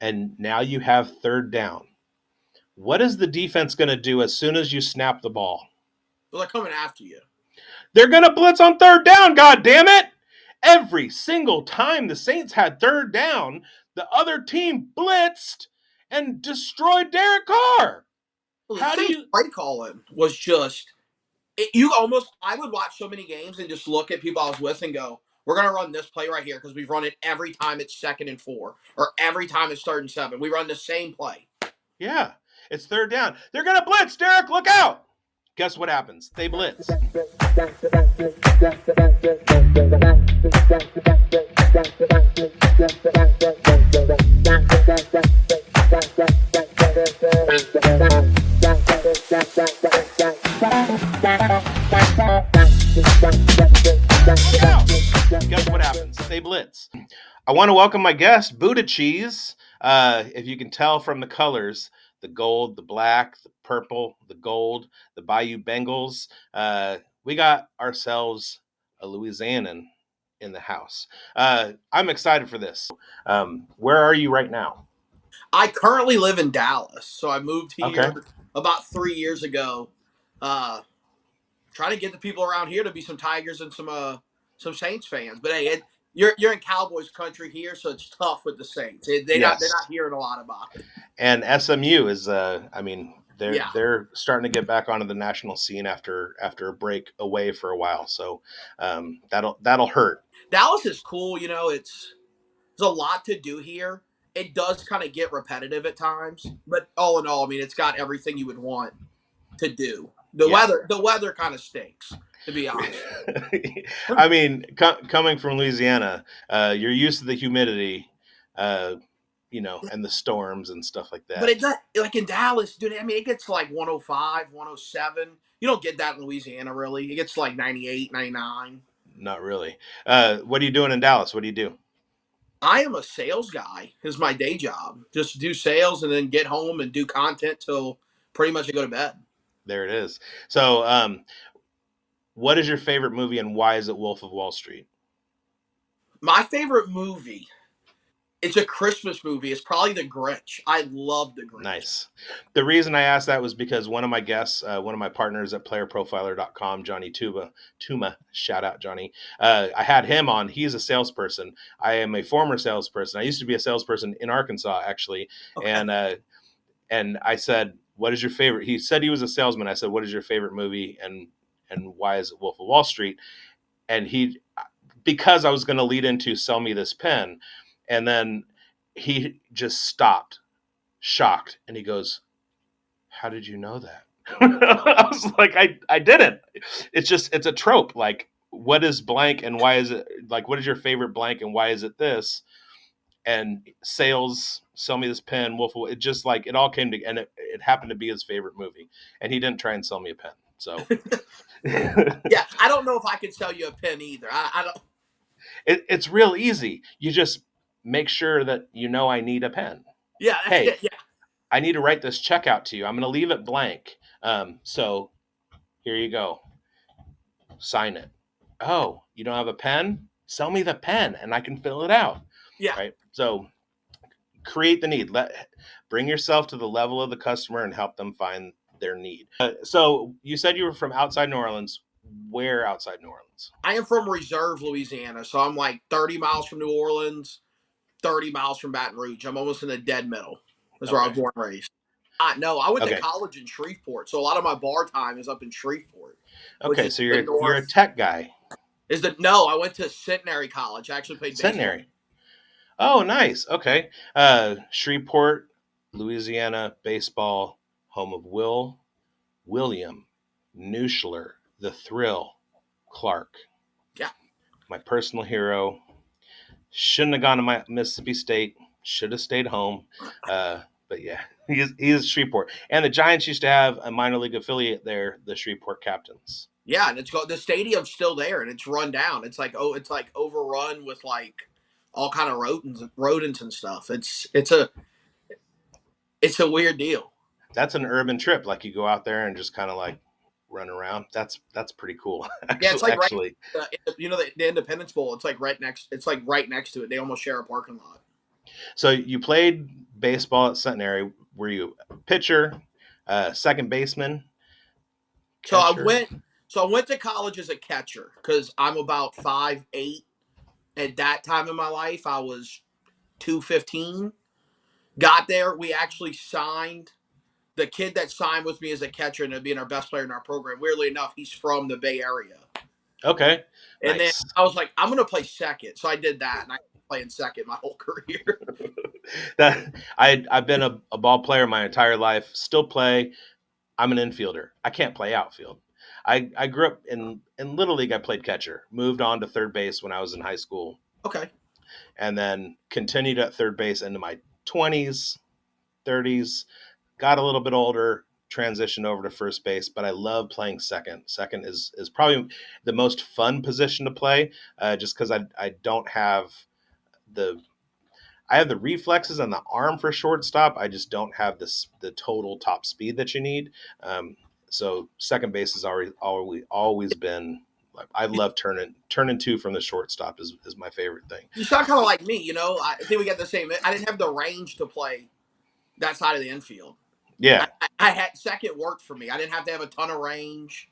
and now you have third down. What is the defense going to do as soon as you snap the ball? Well, they're coming after you. They're going to blitz on third down, god damn it! Every single time the Saints had third down, the other team blitzed and destroyed Derek Carr. Well, the How do Saints you play calling was just I would watch so many games and just look at people I was with and go, we're going to run this play right here because we've run it every time it's 2nd and 4 or every time it's 3rd and 7. We run the same play. Yeah, it's third down. They're going to blitz, Derek, look out. Guess what happens? They blitz. Guess what happens? They blitz. I want to welcome my guest, Buddha Cheese. If you can tell from the colors, the gold, the black, the purple, the gold, the Bayou Bengals, we got ourselves a Louisianan in the house. I'm excited for this. Where are you right now? I currently live in Dallas, so I moved Okay. here about 3 years ago. Uh, Trying to get the people around here to be some Tigers and some Saints fans. But hey, you're in Cowboys country here, so it's tough with the Saints. They're not Yes. hearing a lot about it. And SMU is I mean Yeah, they're starting to get back onto the national scene after a break away for a while. So that'll hurt. Dallas is cool. There's a lot to do here. It does kind of get repetitive at times, but all in all, I mean, it's got everything you would want to do. Yeah. The weather kind of stinks, to be honest. I mean, coming from Louisiana, you're used to the humidity, uh, and the storms and stuff like But that. it does, like in Dallas, dude. I mean, it gets like 105, 107. You don't get that in Louisiana, really. It gets like 98, 99. Not really. What are you doing in Dallas? What do you do? I am a sales guy. Is my day job. Just do sales and then get home and do content till pretty much I go to bed. There it is. So, what is your favorite movie and why is it Wolf of Wall Street? My favorite movie, it's a Christmas movie. It's probably The Grinch. I love The Grinch. Nice. The reason I asked that was because one of my guests, one of my partners at playerprofiler.com, Johnny Tuma, shout out Johnny. I had him on. He's a salesperson. I am a former salesperson. I used to be a salesperson in Arkansas, actually. Okay. And I said, what is your favorite? He said he was a salesman. I said, what is your favorite movie? And why is it Wolf of Wall Street? And because I was going to lead into sell me this pen. And then he just stopped shocked and he goes, how did you know that? I was like, I didn't. It's a trope. Like, what is blank and why is it like, what is your favorite blank and why is it this? And sales, sell me this pen, Wolf. It just like, it all came to, and it happened to be his favorite movie. And he didn't try and sell me a pen. So Yeah, I don't know if I could sell you a pen either. I don't. it's real easy. You just make sure that I need a pen. Yeah, Hey, yeah. I need to write this check out to you. I'm going to leave it blank. So here you go. Sign it. Oh, you don't have a pen? Sell me the pen and I can fill it out. Yeah. Right. So create the need. Bring yourself to the level of the customer and help them find their need. So you said you were from outside New Orleans. Where outside New Orleans? I am from Reserve, Louisiana, so I'm like 30 miles from New Orleans, 30 miles from Baton Rouge. I'm almost in the dead middle. That's where I Okay. was born and raised. No, I went to Okay. college in Shreveport, so a lot of my bar time is up in Shreveport, which Okay. is So the you're a north. tech guy. Is the No? I went to Centenary College. I actually played baseball. Centenary. Oh, nice. Okay. Shreveport, Louisiana baseball, home of William, Nuschler, The Thrill, Clark, Yeah, my personal hero. Shouldn't have gone to my Mississippi State. Should have stayed home. But yeah, he is Shreveport. And the Giants used to have a minor league affiliate there, the Shreveport Captains. yeah, and the stadium's still there, and it's run down. It's like overrun with like all kind of rodents and stuff. It's a weird deal. That's an urban trip. Like you go out there and just kind of like run around. That's pretty cool. Yeah, it's actually, like right. actually, The Independence Bowl. It's like right next. It's like right next to it. They almost share a parking lot. So you played baseball at Centenary. Were you pitcher, second baseman, So I catcher? went. So I went to college as a catcher because I'm about 5'8". At that time in my life, I was 215. Got there. We actually signed the kid that signed with me as a catcher and being our best player in our program. Weirdly enough, he's from the Bay Area. Okay, And then nice. I was like, I'm gonna play second. So I did that, and I played second my whole career. That I've been a ball player my entire life. Still play. I'm an infielder. I can't play outfield. I grew up in little league. I played catcher. Moved on to third base when I was in high school, Okay. and then continued at third base into my 20s, 30s. Got a little bit older. Transitioned over to first base, but I love playing second. Second is probably the most fun position to play, just because I don't have the I have the reflexes and the arm for shortstop. I just don't have the total top speed that you need. Um, so second base has always been. I love turning two from the shortstop is my favorite thing. You sound kind of like me, you know. I think we got the same. I didn't have the range to play that side of the infield. I, Yeah, I had second worked for me. I didn't have to have a ton of range.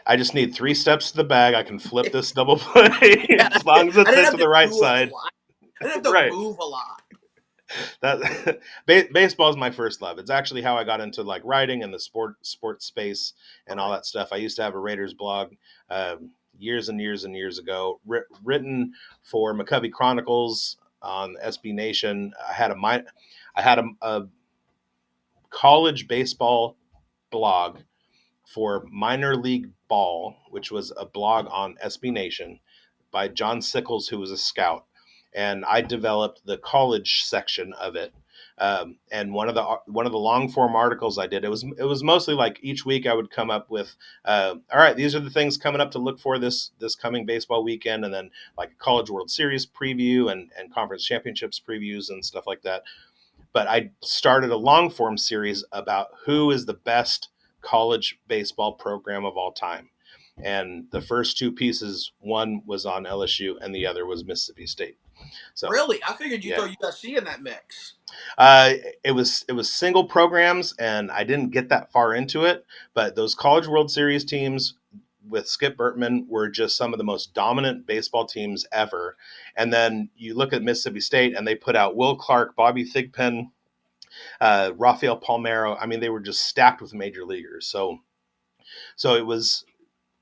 I just need three steps to the bag. I can flip this double play Yeah, as long as I it's didn't hit have to to the right do a whole side. lot. I didn't have to Right. move a lot. That baseball is my first love. It's actually how I got into like writing and the sports space and all Okay. that stuff. I used to have a Raiders blog years and years and years ago, written for McCovey Chronicles on SB Nation. I had a college baseball blog for Minor League Ball, which was a blog on SB Nation by John Sickles, who was a scout, and I developed the college section of it. And one of the long form articles I did, it was mostly like each week I would come up with, all right, these are the things coming up to look for this coming baseball weekend, and then like a College World Series preview and conference championships previews and stuff like that. But I started a long form series about who is the best college baseball program of all time. And the first two pieces, one was on LSU and the other was Mississippi State. So Really? I figured you yeah, throw USC in that mix. uh, it was single programs, and I didn't get that far into it. But those College World Series teams with Skip Bertman were just some of the most dominant baseball teams ever. And then you look at Mississippi State, and they put out Will Clark, Bobby Thigpen, Rafael Palmeiro. I mean, they were just stacked with major leaguers. So it was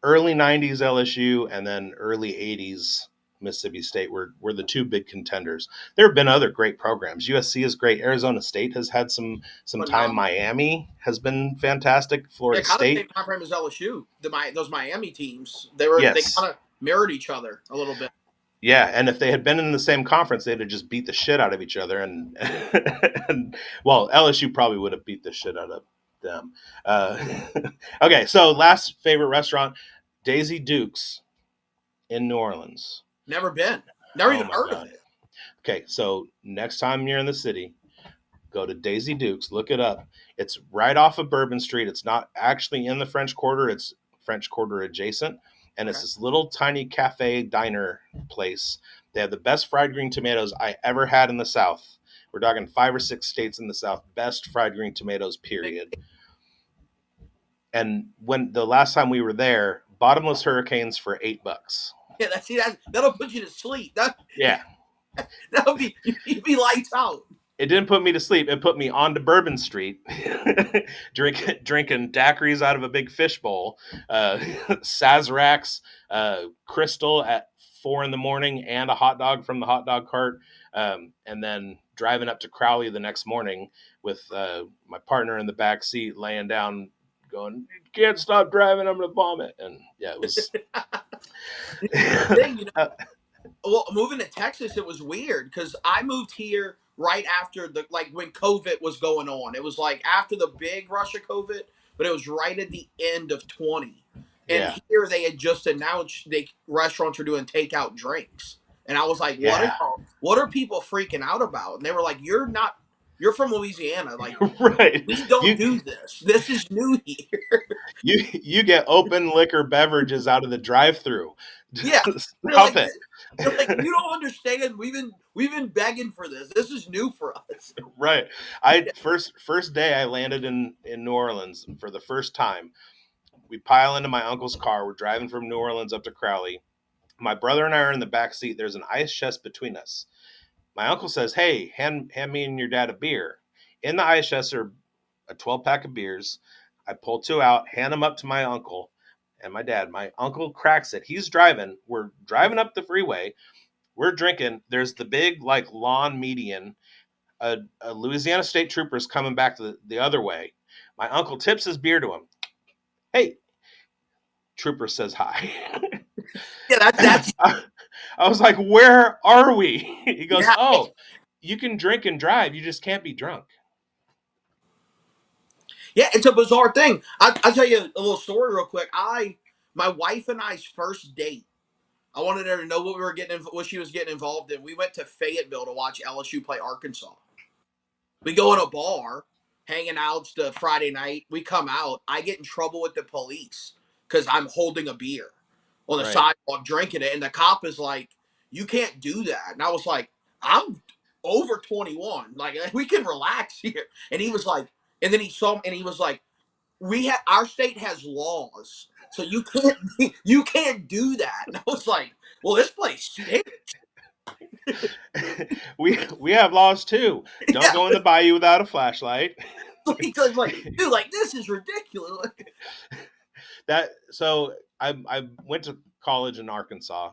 early '90s LSU and then early '80s Mississippi State were the two big contenders. There have been other great programs. USC is great. Arizona State has had some time. Phenomenal. Miami has been fantastic. Yeah, Florida kind of same State, time frame as LSU. Those Miami teams, they yes. kind of mirrored each other a little bit. Yeah, and if they had been in the same conference, they'd have just beat the shit out of each other, and well, LSU probably would have beat the shit out of them. Uh, okay, so last favorite restaurant, Daisy Dukes in New Orleans. Never been. Never Oh even my heard of god. it. Okay, so next time you're in the city, go to Daisy Dukes. Look it up. It's right off of Bourbon Street. It's not actually in the French Quarter. It's French Quarter adjacent, and it's Okay. this little tiny cafe diner place. They have the best fried green tomatoes I ever had in the South. We're talking 5 or 6 states in the South. Best fried green tomatoes, period. And when the last time we were there, bottomless hurricanes for $8. Yeah, that'll put you to sleep. Yeah, That'll be you'd be lights out. it didn't put me to sleep. It put me onto Bourbon Street, drinking daiquiris out of a big fishbowl, Sazeracs, Crystal at 4 in the morning, and a hot dog from the hot dog cart, and then driving up to Crowley the next morning with my partner in the back seat, laying down, going, "Can't stop driving. I'm gonna vomit." And yeah, it was. Thing, well, moving to Texas, it was weird because I moved here right after when COVID was going on. It was like after the big rush of COVID, but it was right at the end of 20. And Yeah, here they had just announced restaurants are doing takeout drinks. And I was like, yeah. what are people freaking out about? And they were like, you're not. you're from Louisiana. Like, Right. we don't You do this. This is new here. you get open liquor beverages out of the drive-through. Yeah. They're Stop like, it. they're like, you don't understand. We've been begging for this. This is new for us. Right. I first day I landed in New Orleans for the first time. We pile into my uncle's car. We're driving from New Orleans up to Crowley. My brother and I are in the back seat. There's an ice chest between us. My uncle says, "Hey, hand me and your dad a beer." In the ice chest are a 12 pack of beers. I pull two out, hand them up to my uncle and my dad. My uncle cracks it. He's driving. We're driving up the freeway. We're drinking. There's the big like lawn median. A Louisiana state trooper is coming back the other way. My uncle tips his beer to him. Hey, trooper says hi. Yeah, that's I was like, where are we? He goes, yeah. oh, you can drink and drive. You just can't be drunk. Yeah, it's a bizarre thing. I'll tell you a little story real quick. My wife and I's first date, I wanted her to know what she was getting involved in. We went to Fayetteville to watch LSU play Arkansas. We go in a bar, hanging out. It's the Friday night. We come out. I get in trouble with the police because I'm holding a beer on the Right. sidewalk drinking it, and the cop is like, "You can't do that." And I was like, "I'm over 21. Like, we can relax here." And he was like, and then he saw me, and he was like, "We have our state has laws, so you can't do that." And I was like, "Well, this place stinks." We have laws too. Don't Yeah, go in the bayou without a flashlight. like, dude, like this is ridiculous. That so I went to college in Arkansas.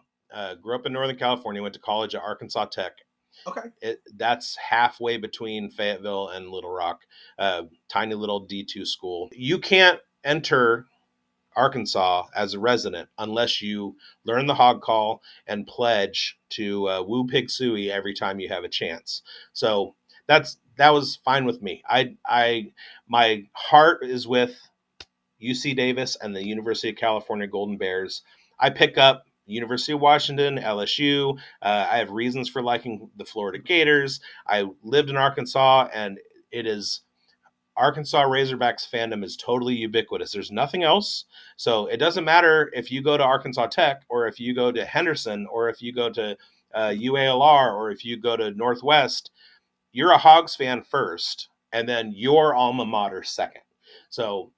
Grew up in Northern California. Went to college at Arkansas Tech. Okay. That's halfway between Fayetteville and Little Rock. Tiny little D2 school. You can't enter Arkansas as a resident unless you learn the hog call and pledge to woo pig suey every time you have a chance. So that was fine with me. I my heart is with UC Davis and the University of California Golden Bears. I pick up University of Washington, LSU. I have reasons for liking the Florida Gators. I lived in Arkansas, and it is Arkansas Razorbacks fandom is totally ubiquitous. There's nothing else. So it doesn't matter if you go to Arkansas Tech or if you go to Henderson or if you go to UALR or if you go to Northwest. You're a Hogs fan first, and then your alma mater second. So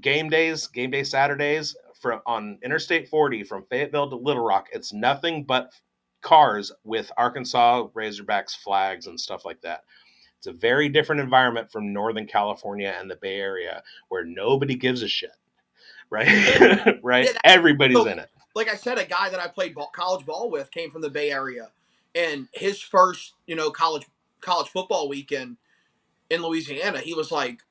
game day Saturdays from on Interstate 40 from Fayetteville to Little Rock, it's nothing but cars with Arkansas Razorbacks flags and stuff like that. It's a very different environment from Northern California and the Bay Area where nobody gives a shit, right? Yeah. Right? Everybody's So, in it. like I said, a guy that I played college ball with came from the Bay Area, and his first, college football weekend in Louisiana, he was like,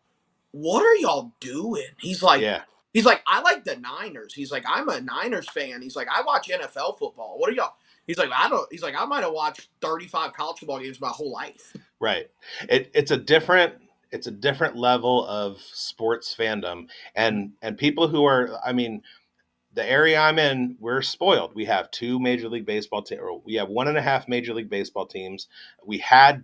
"What are y'all doing?" Yeah, He's like, "I like the Niners." He's like, "I'm a Niners fan." He's like, "I watch NFL football. What are y'all?" He's like, "I don't." He's like, "I might have watched 35 college football games my whole life." right. It's a different level of sports fandom and people who are I mean the area I'm in, we're spoiled. We have two Major League Baseball teams, or we have one and a half Major League Baseball teams. We had,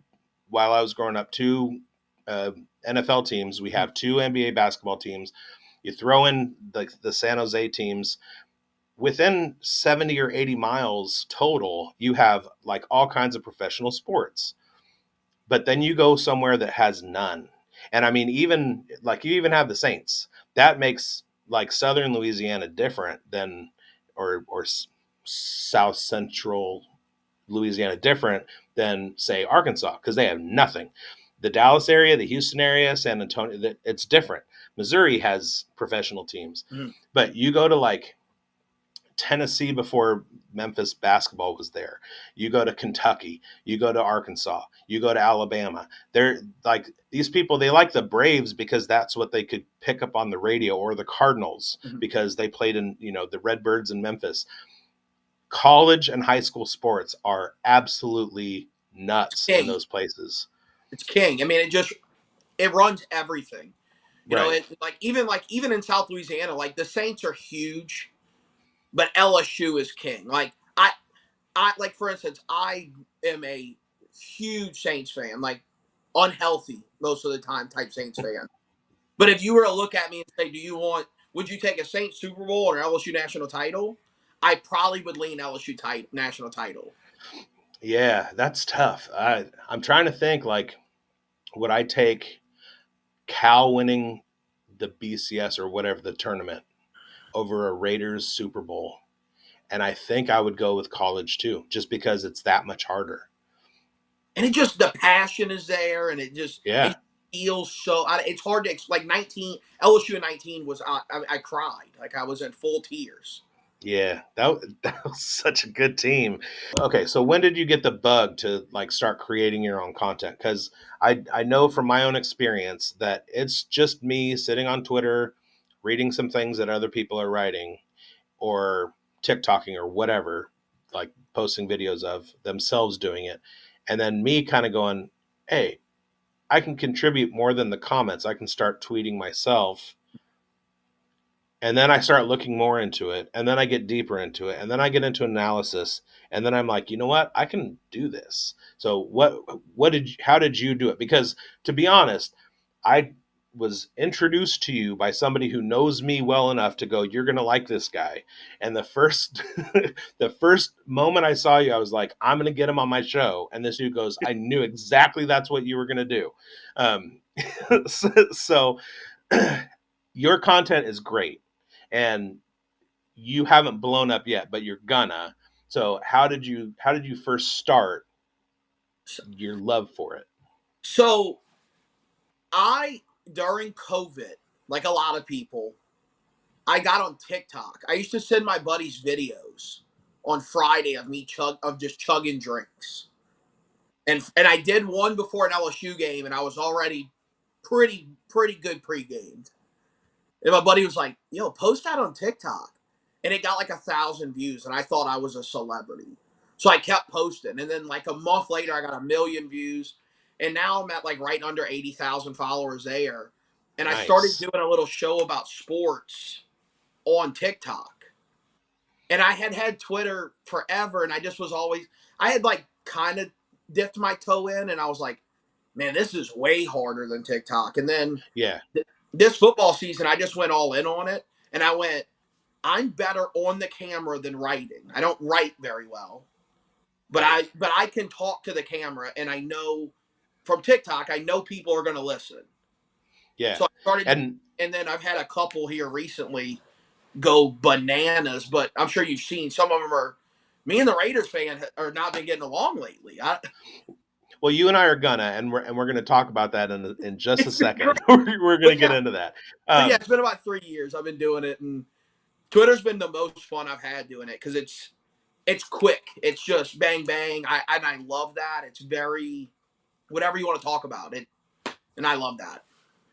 while I was growing up, two uh, NFL teams. We have two NBA basketball teams. You throw in the San Jose teams. Within 70 or 80 miles total, you have like all kinds of professional sports. But then you go somewhere that has none. And I mean, even like you even have the Saints. That makes like Southern Louisiana different than, or South Central Louisiana different than say Arkansas because they have nothing. The Dallas area, the Houston area, San Antonio, it's different. Missouri has professional teams, Mhm. but you go to like Tennessee before Memphis basketball was there. You go to Kentucky, you go to Arkansas, you go to Alabama. They're like these people, they like the Braves because that's what they could pick up on the radio or the Cardinals Mhm. because they played in, the Redbirds in Memphis. College and high school sports are absolutely nuts in King, those places. it's king. I mean, it runs everything. Right. Even in South Louisiana, like the Saints are huge, but LSU is king. Like for instance, I am a huge Saints fan. Like unhealthy most of the time type Saints fan. But if you were to look at me and say, would you take a Saints Super Bowl or an LSU national title? I probably would lean LSU national title. Yeah, that's tough. I'm trying to think like, would I take Cal winning the BCS or whatever the tournament over a Raiders Super Bowl? And I think I would go with college too, just because it's that much harder. And the passion is there, and it Yeah. feels so. It's hard to like 19 LSU in 19 was I cried like I was in full tears. Yeah, that was such a good team. Okay, so when did you get the bug to like start creating your own content? Because I know from my own experience that it's just me sitting on Twitter, reading some things that other people are writing, or TikToking or whatever, like posting videos of themselves doing it, and then me kind of going, "Hey, I can contribute more than the comments. I can start tweeting myself." And then I start looking more into it, and then I get deeper into it, and then I get into analysis, and then I'm like, you know what, I can do this. So how did you do it? Because to be honest, I was introduced to you by somebody who knows me well enough to go, you're gonna like this guy. And the first the first moment I saw you, I was like, I'm gonna get him on my show. And this dude goes, I knew exactly that's what you were gonna do. um, so your content is great, and you haven't blown up yet, but you're gonna. So how did you first start your love for it? So I during COVID, like a lot of people, I got on TikTok. I used to send my buddies videos on Friday of me just chugging drinks. And I did one before an LSU game, and I was already pretty good pregame. And my buddy was like, "Yo, post that on TikTok," and it got like 1,000 views, and I thought I was a celebrity. So I kept posting, and then like a month later, I got 1,000,000 views, and now I'm at like right under 80,000 followers there. And I started Nice. doing a little show about sports on TikTok. And I had Twitter forever, and I just was always I had like kind of dipped my toe in, and I was like, man, this is way harder than TikTok. And then Yeah. this football season, I just went all in on it, and I went, I'm better on the camera than writing. I don't write very well, but Right. I can talk to the camera, and I know from TikTok, I know people are going to listen. Yeah. So I started to, And and then I've had a couple here recently go bananas, but I'm sure you've seen some of them are. Me and the Raiders fan are not been getting along lately. well, you and I are gonna, and we're gonna talk about that in just a It's been great, second. We're gonna but get yeah, into that. but yeah, Um, it's been about 3 years I've been doing it, and Twitter's been the most fun I've had doing it because it's quick. It's just bang bang. I love that. It's very whatever you want to talk about it, and I love that.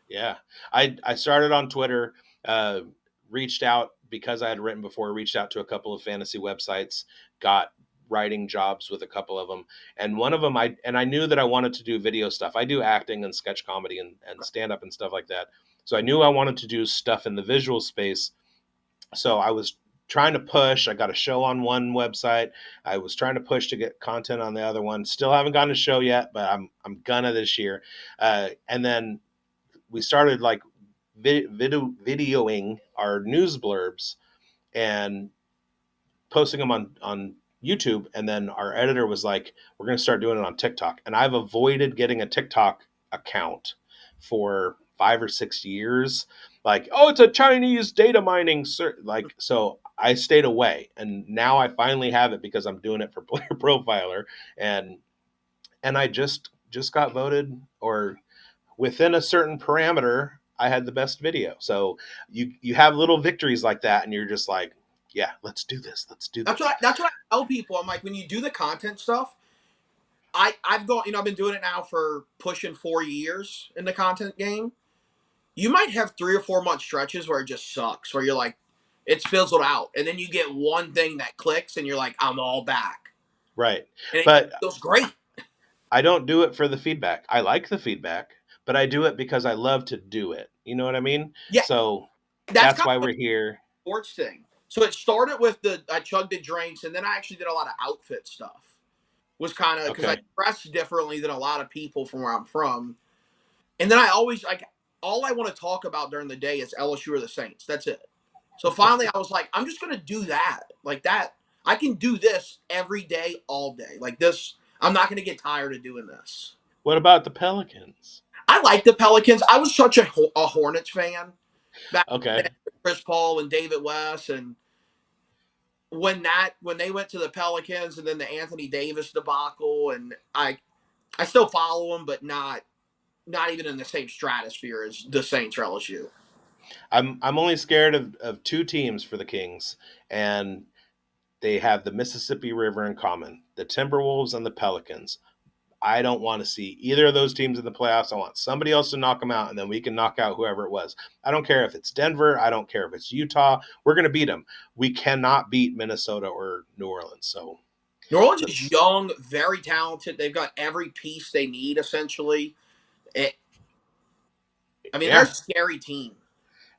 Yeah, I started on Twitter. Uh, Reached out because I had written before. Reached out to a couple of fantasy websites. Got writing jobs with a couple of them, and one of them I knew that I wanted to do video stuff. I do acting and sketch comedy and stand up and stuff like that. So I knew I wanted to do stuff in the visual space. So I was trying to push. I got a show on one website. I was trying to push to get content on the other one. Still haven't gotten a show yet, but I'm gonna this year. And then we started like videoing our news blurbs and posting them on YouTube. And then our editor was like, "We're going to start doing it on TikTok." And I've avoided getting a TikTok account for 5 or 6 years. Like, oh, it's a Chinese data mining, like so. I stayed away, and now I finally have it because I'm doing it for Player Profiler, and I just got voted, or within a certain parameter, I had the best video. So you have little victories like that, and you're just like, yeah, let's do this. Let's do this. That's what I tell people. I'm like, when you do the content stuff, I've gone, I've been doing it now for pushing 4 years in the content game. You might have 3 or 4 month stretches where it just sucks, where you're like, it's fizzled out, and then you get one thing that clicks, and you're like, I'm all back, Right. and it But feels great. I don't do it for the feedback. I like the feedback, but I do it because I love to do it. You know what I mean? Yeah, So that's that's kind why of we're here. a sports thing. So it started with I chugged the drinks, and then I actually did a lot of outfit stuff. was kind of because I Okay. dress differently than a lot of people from where I'm from. And then I always like all I want to talk about during the day is LSU or the Saints. That's it. So finally, I was like, I'm just gonna do that. Like that, I can do this every day, all day. Like this, I'm not gonna get tired of doing this. What about the Pelicans? I like the Pelicans. I was such a Hornets fan back then, Okay. Chris Paul and David West, and when they went to the Pelicans, and then the Anthony Davis debacle, and I still follow them, but not even in the same stratosphere as the Saints or LSU. I'm only scared of two teams for the Kings, and they have the Mississippi River in common: the Timberwolves and the Pelicans. I don't want to see either of those teams in the playoffs. I want somebody else to knock them out, and then we can knock out whoever it was. I don't care if it's Denver. I don't care if it's Utah. We're going to beat them. We cannot beat Minnesota or New Orleans. So New Orleans is let's, young, very talented. They've got every piece they need essentially. It, I mean, they're a yeah, scary team.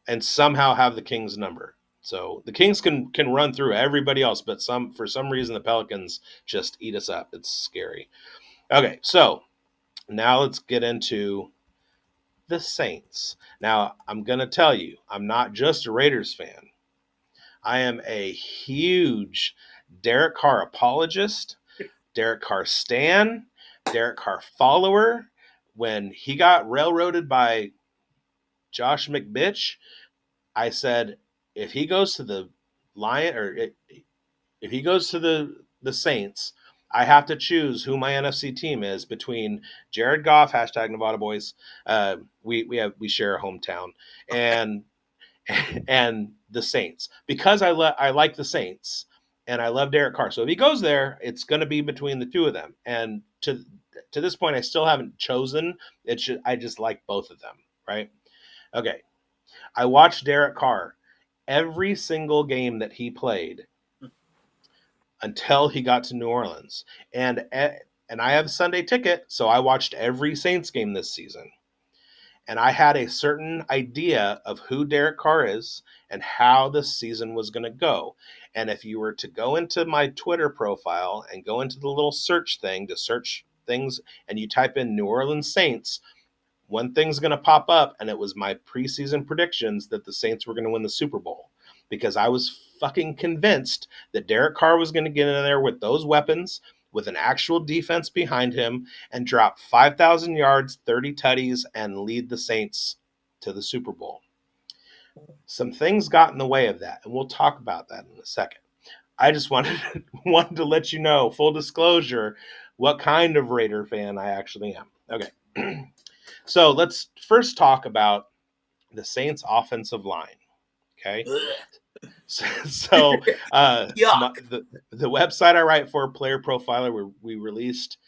and somehow have the Kings number. So the Kings can run through everybody else, but for some reason the Pelicans just eat us up. It's scary. Okay, so now let's get into the Saints. Now, I'm going to tell you, I'm not just a Raiders fan. I am a huge Derek Carr apologist, Derek Carr stan, Derek Carr follower. When he got railroaded by Josh McBitch, I said, if he goes to the Lion or if he goes to the Saints, I have to choose who my NFC team is between Jared Goff, hashtag Nevada boys. We share a hometown, and and the Saints because I like the Saints and I love Derek Carr. So if he goes there, it's going to be between the two of them. And to this point, I still haven't chosen. I just like both of them. Right? Okay. I watched Derek Carr every single game that he played until he got to New Orleans. And I have a Sunday ticket, so I watched every Saints game this season. And I had a certain idea of who Derek Carr is and how this season was going to go. And if you were to go into my Twitter profile and go into the little search thing to search things and you type in New Orleans Saints, one thing's going to pop up, and it was my preseason predictions that the Saints were going to win the Super Bowl because I was fucking convinced that Derek Carr was going to get in there with those weapons, with an actual defense behind him, and drop 5,000 yards, 30 tutties, and lead the Saints to the Super Bowl. Some things got in the way of that, and we'll talk about that in a second. I just wanted to let you know, full disclosure, what kind of Raider fan I actually am. Okay. So let's first talk about the Saints' offensive line. Okay, so Yuck. the website I write for, Player Profiler, we released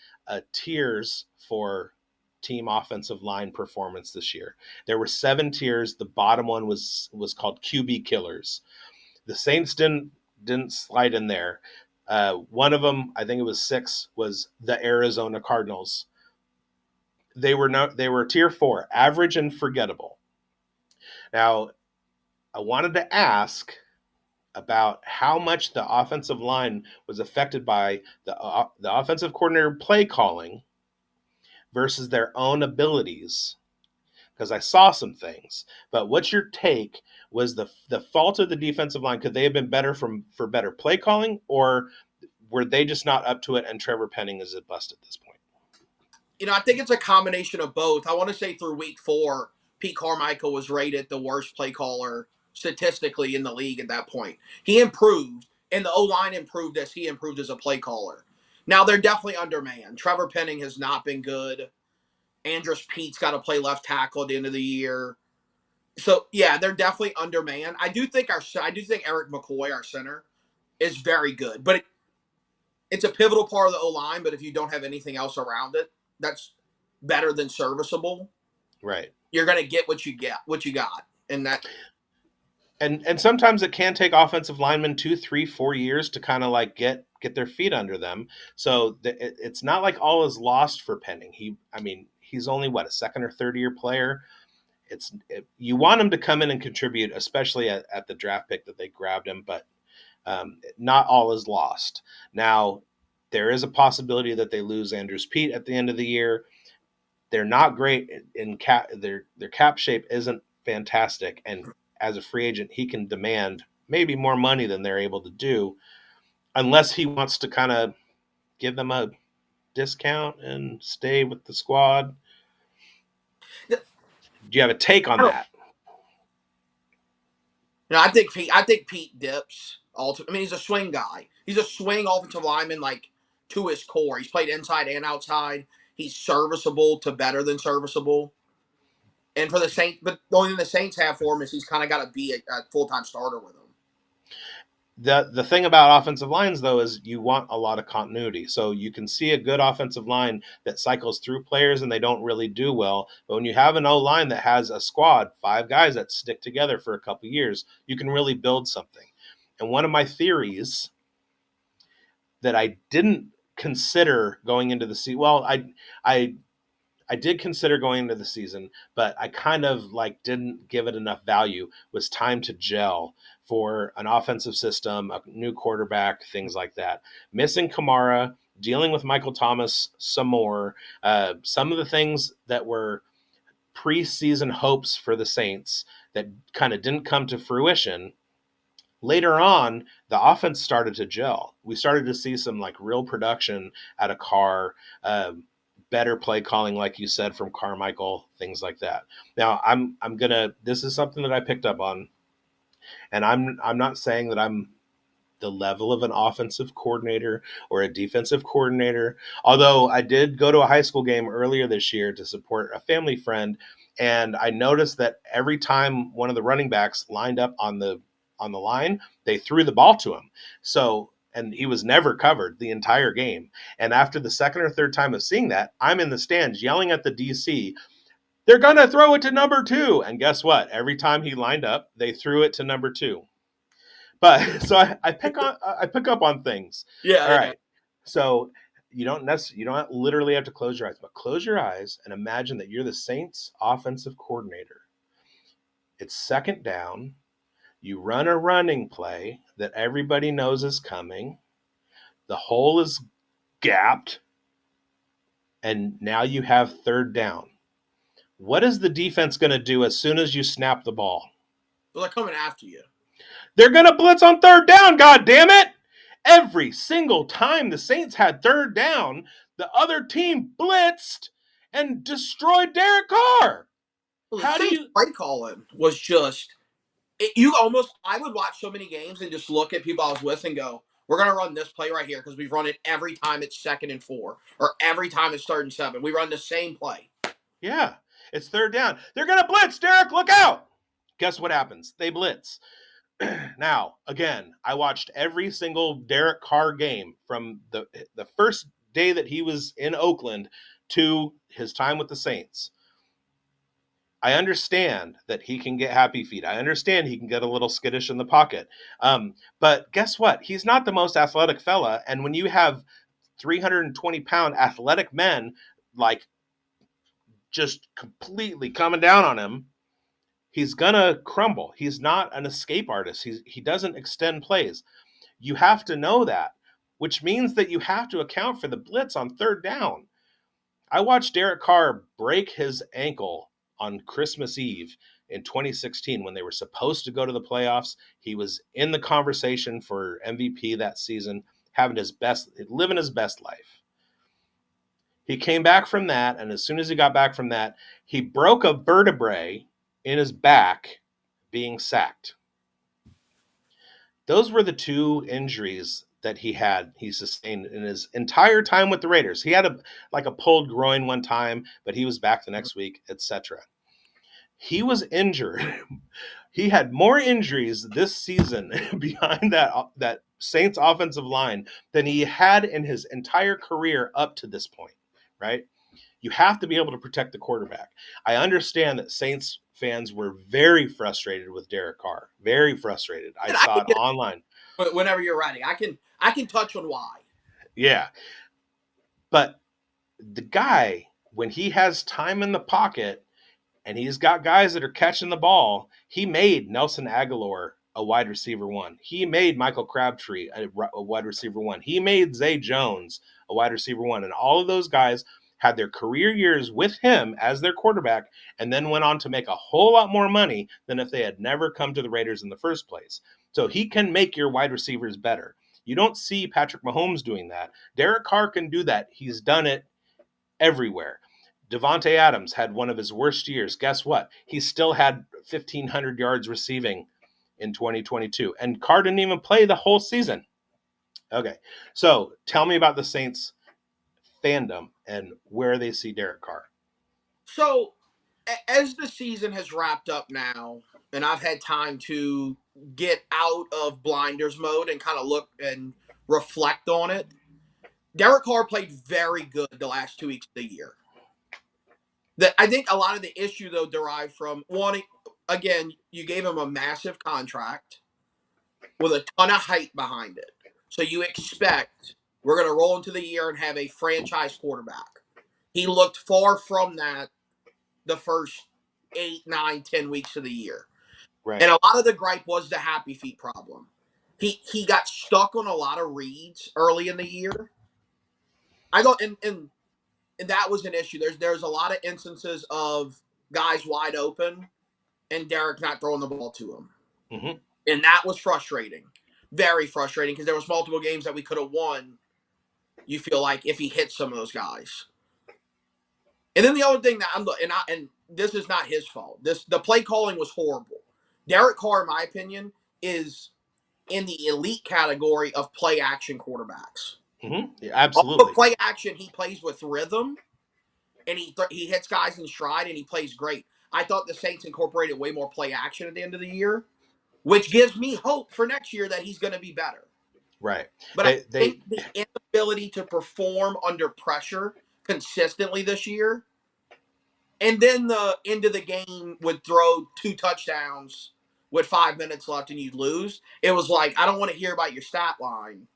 tiers for team offensive line performance this year. There were 7 tiers. The bottom one was called QB Killers. The Saints didn't slide in there. One of them, I think it was 6, was the Arizona Cardinals. They were tier 4, average and forgettable. Now, I wanted to ask about how much the offensive line was affected by the offensive coordinator play calling versus their own abilities because I saw some things. But what's your take? Was the fault of the defensive line? Could they have been better for better play calling, or were they just not up to it? And Trevor Penning is a bust at this point. I think it's a combination of both. I want to say through week 4, Pete Carmichael was rated the worst play caller statistically in the league at that point. He improved, and the O line improved as he improved as a play caller. Now they're definitely undermanned. Trevor Penning has not been good. Andrus Pete's got to play left tackle at the end of the year. So yeah, they're definitely undermanned. I do think Eric McCoy, our center, is very good, but it's a pivotal part of the O line. But if you don't have anything else around it, that's better than serviceable. Right. You're gonna get what you got, and that And sometimes it can take offensive linemen 2, 3, 4 years to kind of like get their feet under them. So it's not like all is lost for Penning. I mean, he's only what, a second or third year player. You want him to come in and contribute, especially at the draft pick that they grabbed him, but not all is lost. Now, There is a possibility that they lose Andrews Pete at the end of the year. They're not great in cap. Their cap shape isn't fantastic, and as a free agent, he can demand maybe more money than they're able to do, unless he wants to kind of give them a discount and stay with the squad. Do you have a take I on don't. that? I think Pete dips. I mean, he's a swing guy. He's a swing offensive lineman, like to his core. He's played inside and outside. He's serviceable to better than serviceable. And for the Saints, but the only thing the Saints have for him is he's kind of got to be a full time starter with them. The thing about offensive lines though is you want a lot of continuity. So you can see a good offensive line that cycles through players and they don't really do well. But when you have an O line that has a squad, 5 guys that stick together for a couple years, you can really build something. And one of my theories that I didn't consider going into the season, well, I I did consider going into the season, but I kind of like didn't give it enough value. Was time to gel for an offensive system, a new quarterback, things like that. Missing Kamara, dealing with Michael Thomas some more, some of the things that were preseason hopes for the Saints that kind of didn't come to fruition. Later on, the offense started to gel. We started to see some like real production out of Carr, better play calling, like you said, from Carmichael, things like that. Now, I'm gonna. This is something that I picked up on, and I'm not saying that I'm the level of an offensive coordinator or a defensive coordinator. Although I did go to a high school game earlier this year to support a family friend, and I noticed that every time one of the running backs lined up on the line, they threw the ball to him. So and he was never covered the entire game. And after the second or third time of seeing that, I'm in the stands yelling at the DC, they're going to throw it to number 2. And guess what? Every time he lined up, they threw it to number 2. But so I pick up on things. Yeah, All yeah. right. So you don't literally have to close your eyes, but close your eyes and imagine that you're the Saints offensive coordinator. It's second down. You run a running play that everybody knows is coming. The hole is gapped, and now you have third down. What is the defense going to do as soon as you snap the ball? Well, they're coming after you. They're going to blitz on third down, god damn it! Every single time the Saints had third down, the other team blitzed and destroyed Derek Carr. Well, the How do Saints you play calling was just I would watch so many games and just look at people I was with and go, we're going to run this play right here because we've run it every time it's 2nd and 4 or every time it's 3rd and 7. We run the same play. Yeah, it's third down. They're going to blitz, Derek, look out. Guess what happens? They blitz. Now, again, I watched every single Derek Carr game from the first day that he was in Oakland to his time with the Saints. I understand that he can get happy feet. I understand he can get a little skittish in the pocket. But guess what? He's not the most athletic fella. And when you have 320-pound athletic men like just completely coming down on him, he's gonna crumble. He's not an escape artist. He doesn't extend plays. You have to know that, which means that you have to account for the blitz on third down. I watched Derek Carr break his ankle on Christmas Eve in 2016 when they were supposed to go to the playoffs. He was in the conversation for MVP that season, living his best life. He came back from that, and as soon as he got back from that, he broke a vertebrae in his back being sacked. Those were the 2 injuries that he sustained in his entire time with the Raiders. He had a pulled groin one time, but he was back the next week, etc. He was injured. He had more injuries this season behind that Saints offensive line than he had in his entire career up to this point, right? You have to be able to protect the quarterback. I understand that Saints fans were very frustrated with Derek Carr. Very frustrated. I And I saw can it get online. it whenever you're ready. I can touch on why. Yeah. But the guy, when he has time in the pocket and he's got guys that are catching the ball, he made Nelson Aguilar a wide receiver one. He made Michael Crabtree a wide receiver one. He made Zay Jones a wide receiver one. And all of those guys had their career years with him as their quarterback and then went on to make a whole lot more money than if they had never come to the Raiders in the first place. So he can make your wide receivers better. You don't see Patrick Mahomes doing that. Derek Carr can do that. He's done it everywhere. Devontae Adams had one of his worst years. Guess what? He still had 1,500 yards receiving in 2022. And Carr didn't even play the whole season. Okay, so tell me about the Saints fandom and where they see Derek Carr. So, as the season has wrapped up now, and I've had time to get out of blinders mode and kind of look and reflect on it, Derek Carr played very good the last 2 weeks of the year. That I think a lot of the issue though derived from one, again, you gave him a massive contract with a ton of hype behind it. So you expect we're going to roll into the year and have a franchise quarterback. He looked far from that the first 8, 9, 10 weeks of the year. Right. And a lot of the gripe was the happy feet problem. He got stuck on a lot of reads early in the year. I thought and that was an issue. There's a lot of instances of guys wide open and Derek not throwing the ball to him. Mm-hmm. And that was frustrating. Very frustrating because there was multiple games that we could have won, you feel like, if he hit some of those guys. And then the other thing that and this is not his fault. The play calling was horrible. Derek Carr, in my opinion, is in the elite category of play action quarterbacks. Mm-hmm. Yeah, All the absolutely. play action, he plays with rhythm, and he hits guys in stride, and he plays great. I thought the Saints incorporated way more play action at the end of the year, which gives me hope for next year that he's going to be better. Right. But I They think the inability to perform under pressure consistently this year, and then the end of the game would throw 2 touchdowns with 5 minutes left and you'd lose. It was like, I don't want to hear about your stat line.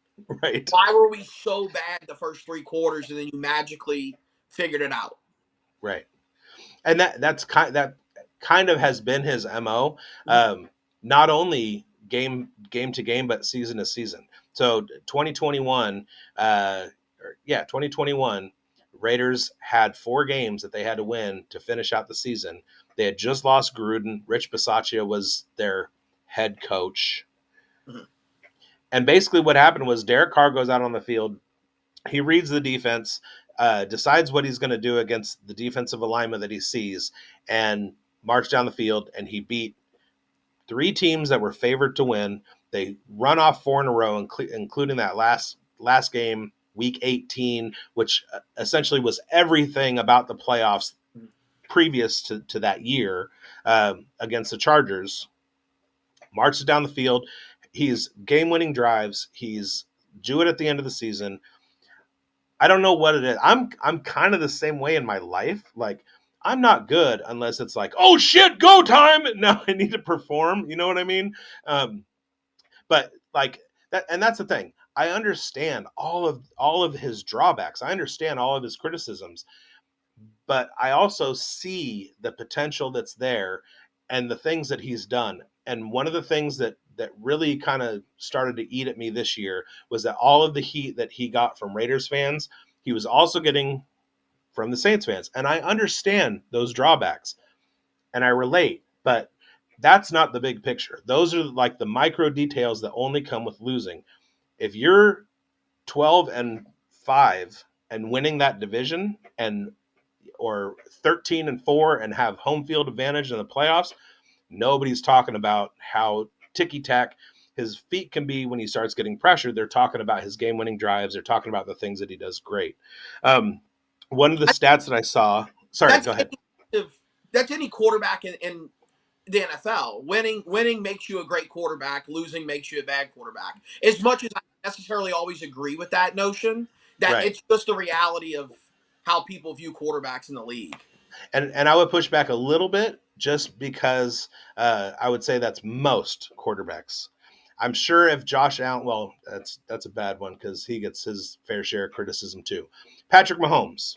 right. Why were we so bad the first 3 quarters and then you magically figured it out? Right. And that kind of has been his MO. Not only game to game, but season to season. So 2021, 2021, Raiders had 4 games that they had to win to finish out the season. They had just lost Gruden. Rich Bisaccia was their head coach. Mhm. And basically what happened was Derek Carr goes out on the field. He reads the defense, decides what he's going to do against the defensive alignment that he sees, and march down the field. And he beat 3 teams that were favored to win. They run off 4 in a row, including that last game, week 18, which essentially was everything about the playoffs previous to that year against the Chargers. Marches down the field. He's game-winning drives. He's do it at the end of the season. I don't know what it is. I'm kind of the same way in my life. Like I'm not good unless it's like, oh shit, go time. Now I need to perform. You know what I mean? Um, but like that, and that's the thing. I understand all of his drawbacks. I understand all of his criticisms, but I also see the potential that's there and the things that he's done. And one of the things that really kind of started to eat at me this year was that all of the heat that he got from Raiders fans, he was also getting from the Saints fans. And I understand those drawbacks and I relate, but that's not the big picture. Those are like the micro details that only come with losing. If you're 12-5 and winning that division and or 13-4 and have home field advantage in the playoffs, nobody's talking about how ticky tack his feet can be when he starts getting pressured. They're talking about his game winning drives. They're talking about the things that he does great. One of the I, stats that I saw, sorry, that's go ahead. that's any quarterback in the NFL. Winning makes you a great quarterback. Losing makes you a bad quarterback. As much as I necessarily always agree with that notion, that Right. it's just the reality of how people view quarterbacks in the league. And I would push back a little bit just because I would say that's most quarterbacks. I'm sure if Josh Allen, well, that's a bad one because he gets his fair share of criticism too. Patrick Mahomes.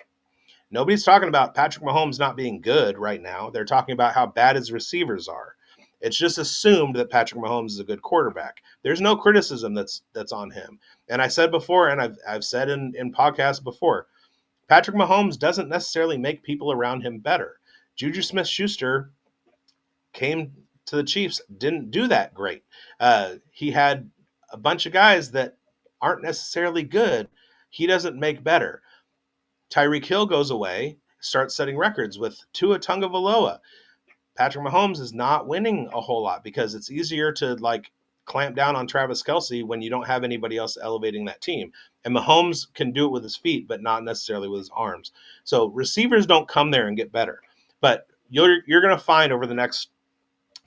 Nobody's talking about Patrick Mahomes not being good right now. They're talking about how bad his receivers are. It's just assumed that Patrick Mahomes is a good quarterback. There's no criticism that's on him. And I said before, and I've said in podcasts before, Patrick Mahomes doesn't necessarily make people around him better. Juju Smith Schuster came to the Chiefs, didn't do that great. He had a bunch of guys that aren't necessarily good. He doesn't make better. Tyreek Hill goes away, starts setting records with Tua Tagovailoa. Patrick Mahomes is not winning a whole lot because it's easier to like clamp down on Travis Kelce when you don't have anybody else elevating that team. And Mahomes can do it with his feet, but not necessarily with his arms. So receivers don't come there and get better. But you're going to find over the next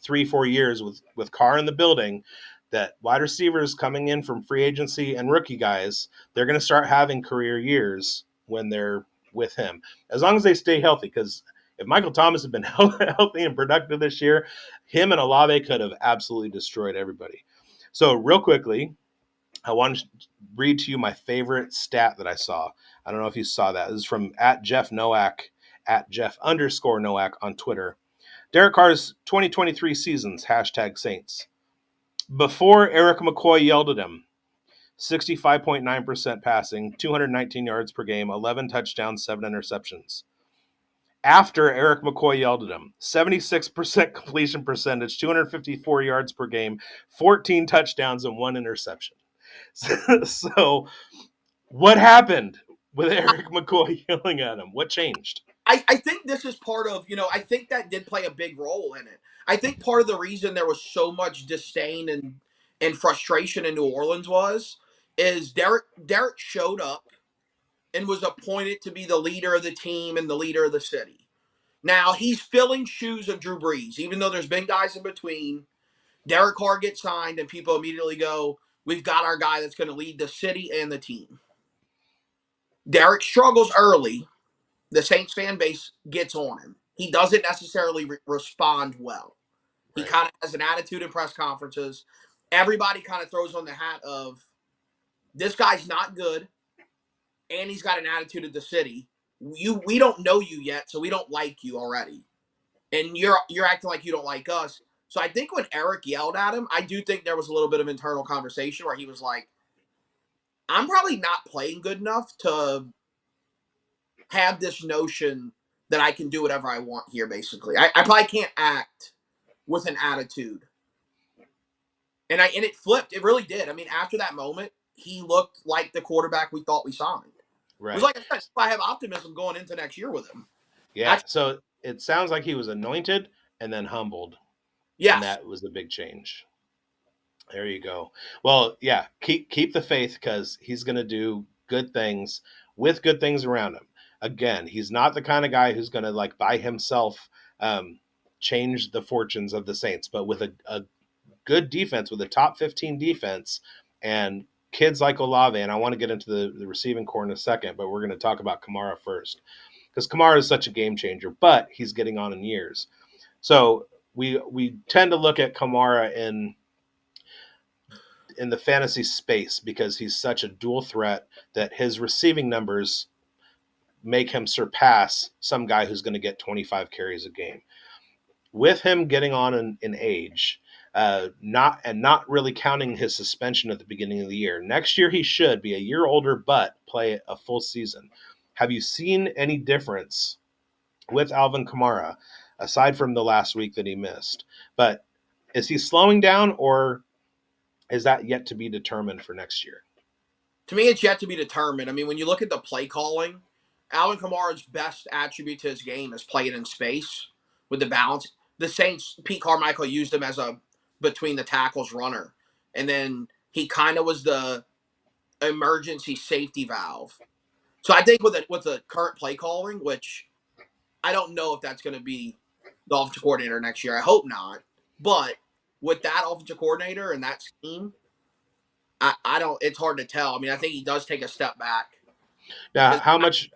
3-4 years with Carr in the building that wide receivers coming in from free agency and rookie guys, they're going to start having career years when they're with him, as long as they stay healthy. Because if Michael Thomas had been healthy and productive this year, him and Olave could have absolutely destroyed everybody. So real quickly, I want to read to you my favorite stat that I saw. I don't know if you saw that. This is from at Jeff Nowak, at Jeff_Nowak on Twitter. Derek Carr's 2023 seasons, hashtag Saints. Before Eric McCoy yelled at him, 65.9% passing, 219 yards per game, 11 touchdowns, 7 interceptions. After Eric McCoy yelled at him, 76% completion percentage, 254 yards per game, 14 touchdowns, and 1 interception. So, what happened with Eric McCoy yelling at him? What changed? I think this is part of, I think that did play a big role in it. I think part of the reason there was so much disdain and frustration in New Orleans is Derek showed up and was appointed to be the leader of the team and the leader of the city. Now he's filling shoes of Drew Brees, even though there's been guys in between. Derek Carr gets signed, and people immediately go, "We've got our guy that's going to lead the city and the team." Derek struggles early. The Saints fan base gets on him. He doesn't necessarily respond well. He Right. kind of has an attitude in press conferences. Everybody kind of throws on the hat of this guy's not good, and he's got an attitude of the city. We don't know you yet, so we don't like you already, and you're acting like you don't like us. So I think when Eric yelled at him, I do think there was a little bit of internal conversation where he was like, "I'm probably not playing good enough to have this notion that I can do whatever I want here, basically. I probably can't act with an attitude." And it flipped. It really did. I mean, after that moment, he looked like the quarterback we thought we signed. It was Right. like I said, I have optimism going into next year with him. Yeah. That's So it sounds like he was anointed and then humbled, and yes. that was the big change. There you go. Well, yeah, keep the faith because he's going to do good things with good things around him. Again, he's not the kind of guy who's going to like by himself um, change the fortunes of the Saints, but with a good defense, with a top 15 defense, and kids like Olave. And I want to get into the receiving core in a second, but we're going to talk about Kamara first because Kamara is such a game changer, but he's getting on in years. So we tend to look at Kamara in the fantasy space because he's such a dual threat that his receiving numbers make him surpass some guy who's going to get 25 carries a game. With him getting on in age, not really counting his suspension at the beginning of the year, next year he should be a year older but play a full season. Have you seen any difference with Alvin Kamara aside from the last week that he missed? But is he slowing down or is that yet to be determined for next year? To me, it's yet to be determined. I mean, when you look at the play calling, Alvin Kamara's best attribute to his game is playing in space with the balance. The Saints, Pete Carmichael used him as a between the tackles runner. And then he kind of was the emergency safety valve. So I think with the current play calling, which I don't know if that's going to be the offensive coordinator next year. I hope not. But with that offensive coordinator and that scheme, I don't. It's hard to tell. I mean, I think he does take a step back Now, because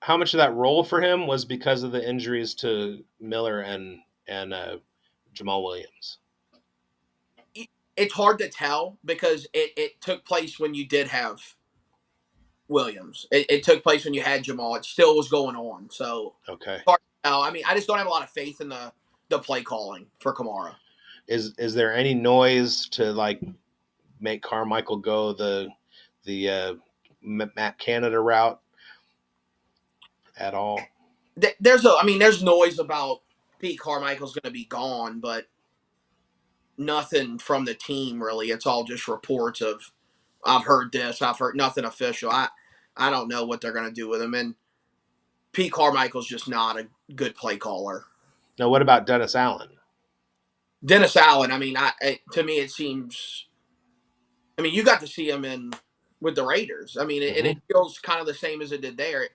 how much of that role for him was because of the injuries to Miller and Jamal Williams? it's hard to tell because it took place when you did have Williams. It took place when you had Jamal. It still was going on. So Okay. it's hard to tell. I mean, I just don't have a lot of faith in the play calling for Kamara. Is there any noise to like make Carmichael go the Matt Canada route at all? There's noise about Pete Carmichael's going to be gone, but nothing from the team really. It's all just reports of I've heard this, I've heard nothing official. I don't know what they're going to do with him, and Pete Carmichael's just not a good play caller. Now, what about Dennis Allen? Dennis Allen, to me it seems. You got to see him in with the Raiders. And it Hmm. feels kind of the same as it did there.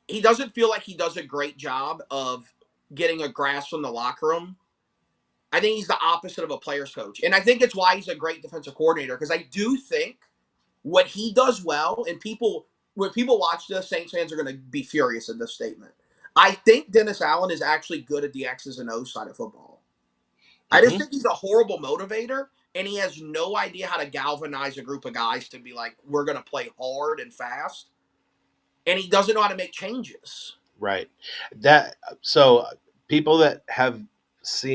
He doesn't feel like he does a great job of getting a grasp from the locker room. I think he's the opposite of a player's coach. And I think it's why he's a great defensive coordinator, because I do think what he does well, and when people watch this, Saints fans are going to be furious at this statement. I think Dennis Allen is actually good at the X's and O's side of football. I just Hmm. think he's a horrible motivator, and he has no idea how to galvanize a group of guys to be like, we're going to play hard and fast. And he doesn't know how to make changes. Right. That so people that have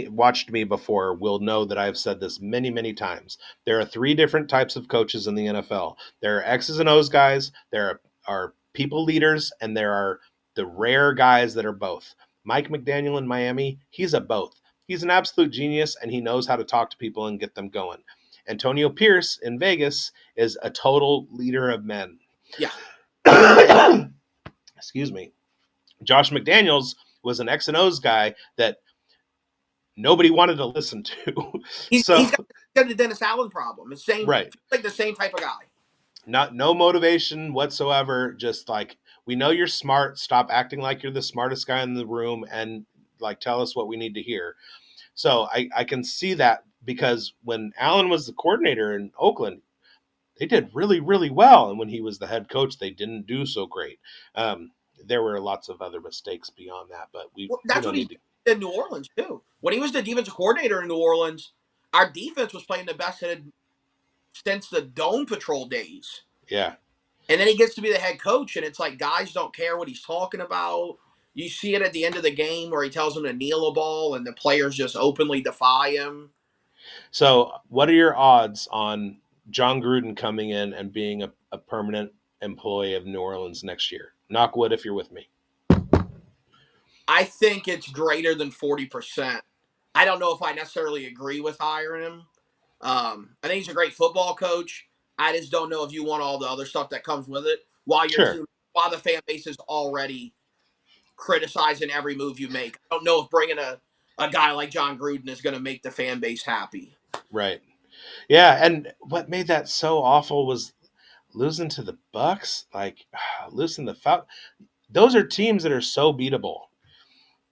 watched me before will know that I've said this many, many times. There are three different types of coaches in the NFL. There are X's and O's guys, are people leaders, and there are the rare guys that are both. Mike McDaniel in Miami, he's a both. He's an absolute genius and he knows how to talk to people and get them going. Antonio Pierce in Vegas is a total leader of men. Yeah. Excuse me. Josh McDaniels was an X and O's guy that nobody wanted to listen to. He's So, got the Dennis Allen problem. It's same, right. feels like the same type of guy. No motivation whatsoever. Just like, we know you're smart. Stop acting like you're the smartest guy in the room and like tell us what we need to hear. So I can see that because when Allen was the coordinator in Oakland, they did really, really well. And when he was the head coach, they didn't do so great. Um, there were lots of other mistakes beyond that, but Well, we that's don't what he need to. did in New Orleans, too. When he was the defensive coordinator in New Orleans, our defense was playing the best it had since the Dome Patrol days. Yeah. And then he gets to be the head coach, and it's like guys don't care what he's talking about. You see it at the end of the game where he tells them to kneel a ball, and the players just openly defy him. So, what are your odds on John Gruden coming in and being a permanent employee of New Orleans next year? Knock wood if you're with me. I think it's greater than 40%. I don't know if I necessarily agree with hiring him. I think he's a great football coach. I just don't know if you want all the other stuff that comes with it Sure. while the fan base is already criticizing every move you make. I don't know if bringing a guy like John Gruden is going to make the fan base happy. Right. Yeah, and what made that so awful was losing to the Bucks, like losing the Fal- Those are teams that are so beatable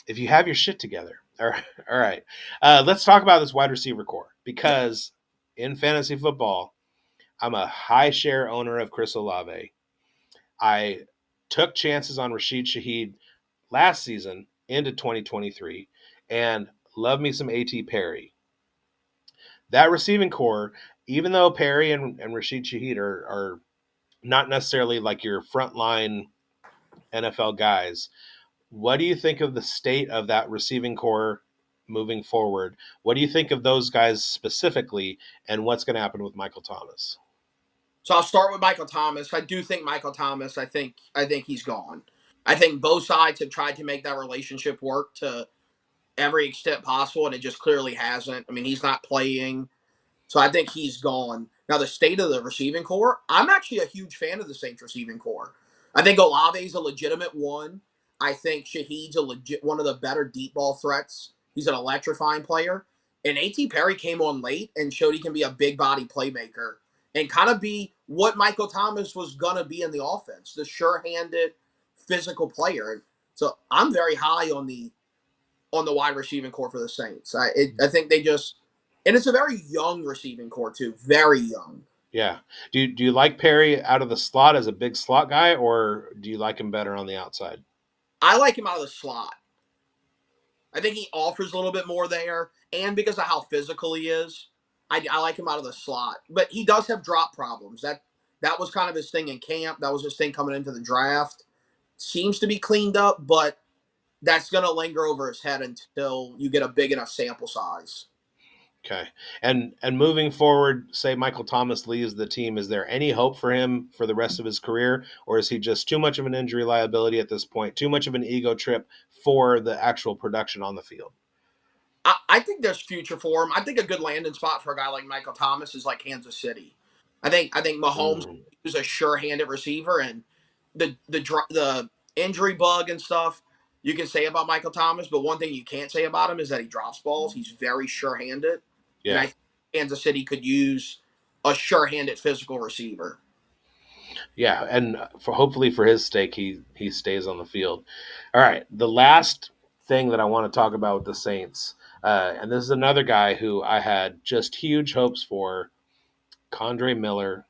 if you have your shit together. All right. All right. Let's talk about this wide receiver core Yeah. because in fantasy football, I'm a high share owner of Chris Olave. I took chances on Rashid Shaheed last season into 2023 and love me some AT Perry. That receiving core, even though Perry and Rashid Shaheed are not necessarily like your frontline NFL guys, what do you think of the state of that receiving core moving forward? What do you think of those guys specifically, and what's going to happen with Michael Thomas? So I'll start with Michael Thomas. I do think Michael Thomas. I think he's gone. I think both sides have tried to make that relationship work to every extent possible, and it just clearly hasn't. He's not playing. So I think he's gone. Now, the state of the receiving core, I'm actually a huge fan of the Saints receiving core. I think Olave's a legitimate one. I think Shaheed's one of the better deep ball threats. He's an electrifying player. And A.T. Perry came on late and showed he can be a big body playmaker and kind of be what Michael Thomas was going to be in the offense, the sure handed physical player. So I'm very high on the wide receiving core for the Saints. I think they just, and it's a very young receiving core too, very young. Yeah. Do you like Perry out of the slot as a big slot guy, or do you like him better on the outside? I like him out of the slot. I think he offers a little bit more there, and because of how physical he is, I like him out of the slot. But he does have drop problems. That was kind of his thing in camp. That was his thing coming into the draft. Seems to be cleaned up, but that's going to linger over his head until you get a big enough sample size. Okay. And moving forward, say Michael Thomas leaves the team, is there any hope for him for the rest of his career, or is he just too much of an injury liability at this point, too much of an ego trip for the actual production on the field? I think there's future for him. I think a good landing spot for a guy like Michael Thomas is like Kansas City. I think Mahomes Mm, is a sure-handed receiver, and the injury bug and stuff you can say about Michael Thomas, but one thing you can't say about him is that he drops balls. He's very sure-handed, and I yeah. think Kansas City could use a sure-handed physical receiver. Yeah, and for hopefully for his sake, he stays on the field. All right, the last thing that I want to talk about with the Saints, and this is another guy who I had just huge hopes for, Condre Miller.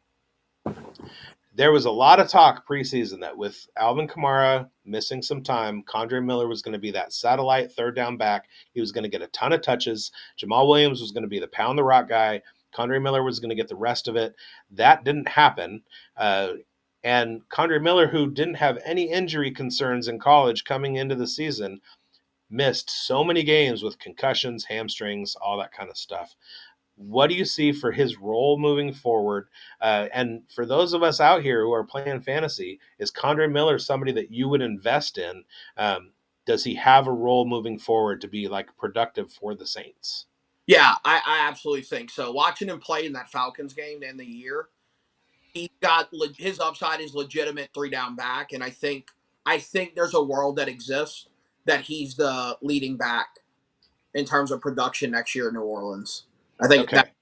There was a lot of talk preseason that with Alvin Kamara missing some time, Condre Miller was going to be that satellite third down back. He was going to get a ton of touches. Jamal Williams was going to be the pound the rock guy. Condre Miller was going to get the rest of it. That didn't happen. And Condre Miller, who didn't have any injury concerns in college coming into the season, missed so many games with concussions, hamstrings, all that kind of stuff. What do you see for his role moving forward? And for those of us out here who are playing fantasy, is Condre Miller somebody that you would invest in? Um, does he have a role moving forward to be like productive for the Saints? Yeah, I absolutely think so. Watching him play in that Falcons game to end the year, he got his upside is legitimate three down back, and I think there's a world that exists that he's the leading back in terms of production next year in New Orleans. I think that Okay.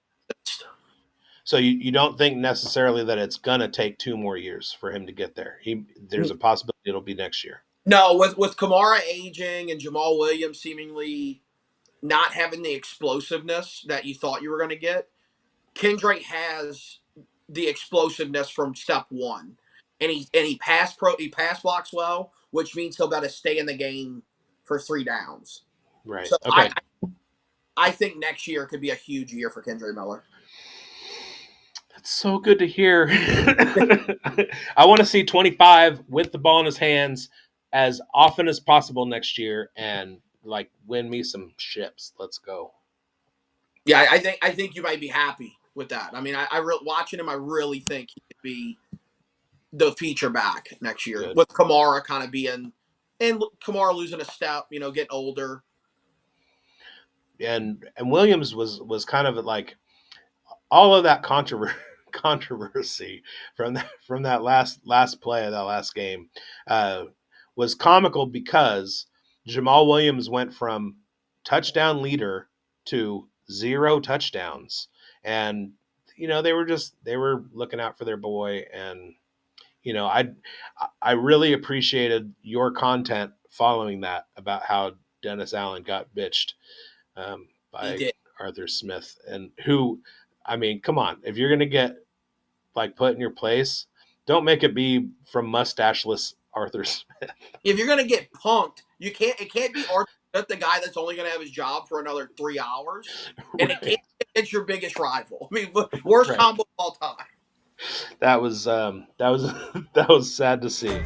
So you don't think necessarily that it's gonna take 2 more years for him to get there. There's a possibility it'll be next year. no, with Kamara aging and Jamal Williams seemingly not having the explosiveness that you thought you were going to get, Kendrick has the explosiveness from step one, and he pass blocks well, which means he'll be able to stay in the game for three downs. Right. So I Okay. I think next year could be a huge year for Kendrick Miller. That's so good to hear. I want to see 25 with the ball in his hands as often as possible next year and like win me some ships. Let's go. Yeah, I think you might be happy with that. I mean, watching him, I really think he could be the feature back next year Good. with Kamara kind of being and Kamara losing a step, getting older. And Williams was kind of like all of that controversy from that last play of that last game uh, was comical because Jamal Williams went from touchdown leader to 0 touchdowns, and they were looking out for their boy, and I really appreciated your content following that about how Dennis Allen got bitched He by did. Arthur Smith, and who, I mean, come on, if you're gonna get like put in your place, don't make it be from mustacheless Arthur Smith. If you're gonna get punked, you can't. It can't be Arthur Smith, the guy that's only gonna have his job for another 3 hours, and it can't. Right, It's your biggest rival. I mean, worst right. combo of all time. That was that was sad to see.